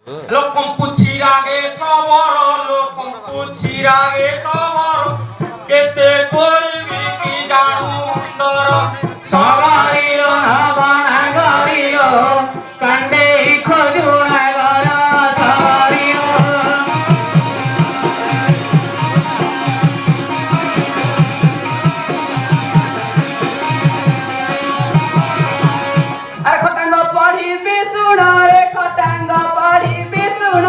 লোকম পুছিরাগে সবর লোকম পুছিরাগে সবর কেতে করিবি কি জানু অন্তর সবারিল নবনা গরিল কান্দে খজুনা গর সবারিল খটাঙ্গ পড়িবি শুণ রে খটাঙ্গ পড়িবি শুণ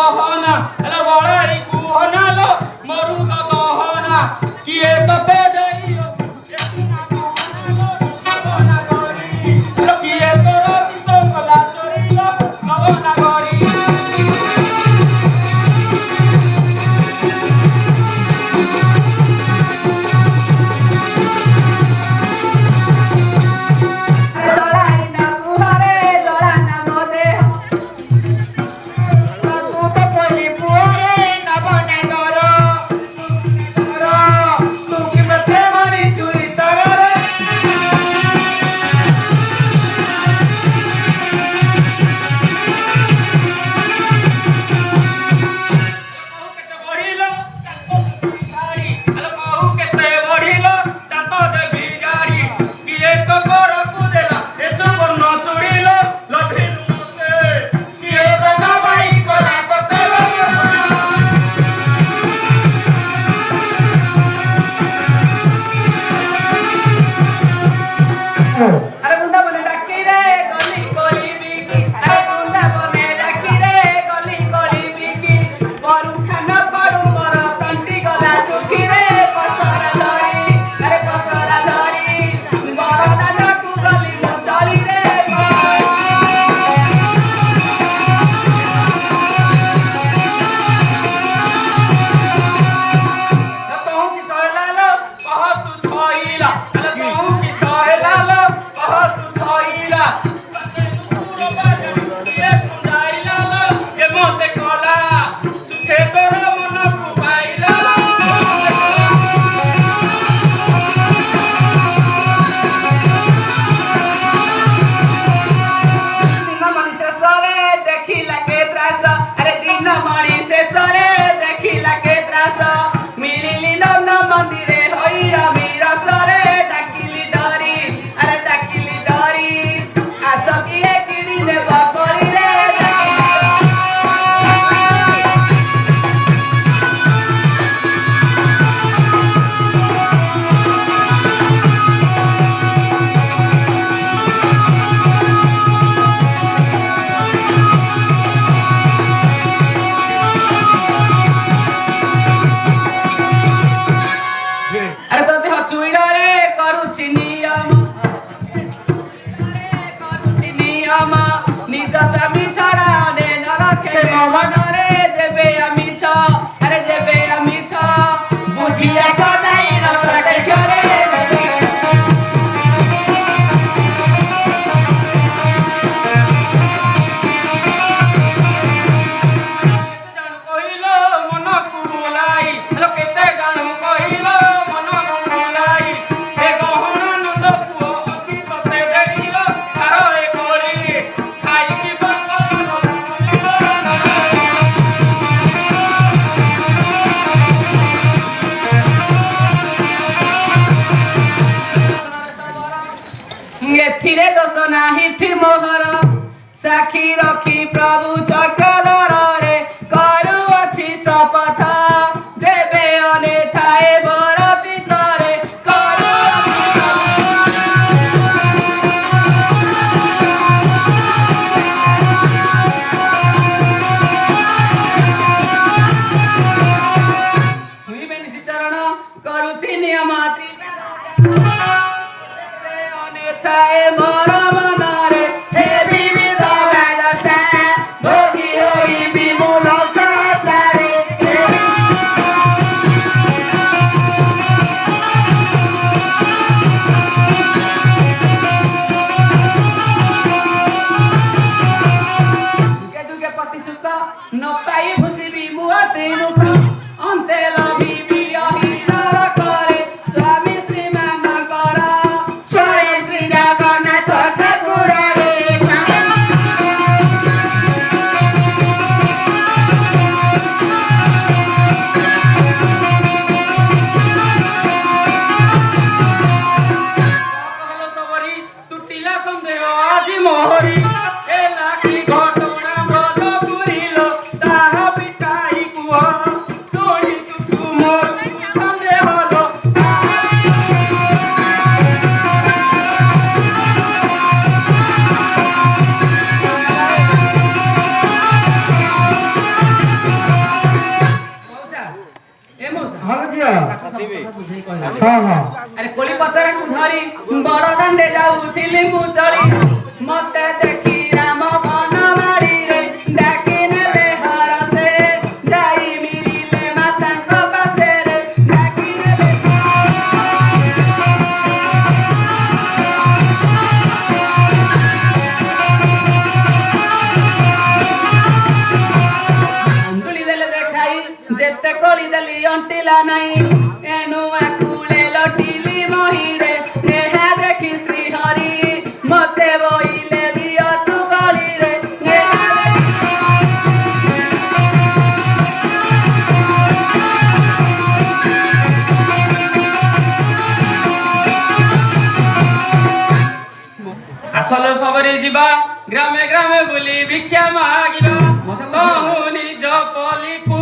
গহনা এলো বড়াই কুহনা লো মরু তো দহনা কিয়ে তোতে দেইও এসিনা গহনা লো গহনা গরি এলো কিয়ে তোর চিত কলা চোরি লো গহনা গরি ଏଥିରେ ଦୋଷ ନାହିଁ ମୋହର ସାକ୍ଷୀ ରଖି ପ୍ରଭୁ ଚକ୍ରଧରରେ କରୁଅଛି ଶପଥ ଦେବେ ଅନେଥାଏ ବର ଚିତ୍ତରେ କରୁଅଛି ଶୁଣିବେନି ସେ ଚରଣ କରୁଛି ନିୟମ ଥାଏ ମୋର ମନରେ ହେ ବିବିଧ ବେଦସା ଭୋଗୀ ହୋଇବି ମୁଁ ଲୋକ ସାରି ଦୁଃଖେ ଦୁଃଖେ ପତି ସୁଖ ନ ପାଇ ଭୁତିବି ମୁଁ ଅତି ଦୁଃଖ ଅନ୍ତେ ଲଭିବି ଅହିନର କରେ ସ୍ୱାମୀ ଶ୍ରୀ ମାନଙ୍କର মোহরি এলা কি ঘটনা ব্রত পুরিল তাহা পিতাই কুহ ବୁଝେଇ କହିଲା ଆରେ କୋଳି ପସରାକୁ ଧରି ବଡ଼ ଦାଣ୍ଡେ ଯାଉଥିଲି ମୁଁ ଚଳି ମତେ ଦେଖି ରାମ ବନମାଳୀରେ ଡାକି ନେଲେ ହରସେ ଯାଇ ମିଳିଲେ ମାତାଙ୍କ ପାଶରେ ଡାକି ନେଲେ ଅଞ୍ଜଳି ଦେଲେ ଦେଖାଇ ଯେତେ କୋଳି ଦେଲି ଅଣ୍ଟିଲା ନାହିଁ ଏଣୁ ଆକୁଳେ ଲଟିଲି ମହିରେ ଏହା ଦେଖି ଶ୍ରୀହରି ମତେ ବୋଇଲେ ଦିଅ ତୁ ଗଳିରେ ଏହା আসলে সবরে ଯିବା ଗ୍ରାମେ ଗ୍ରାମେ ବୁଲି ଭିକ୍ଷା ମାଗିବା ତହୁ ନିଜ ପଲିକୁ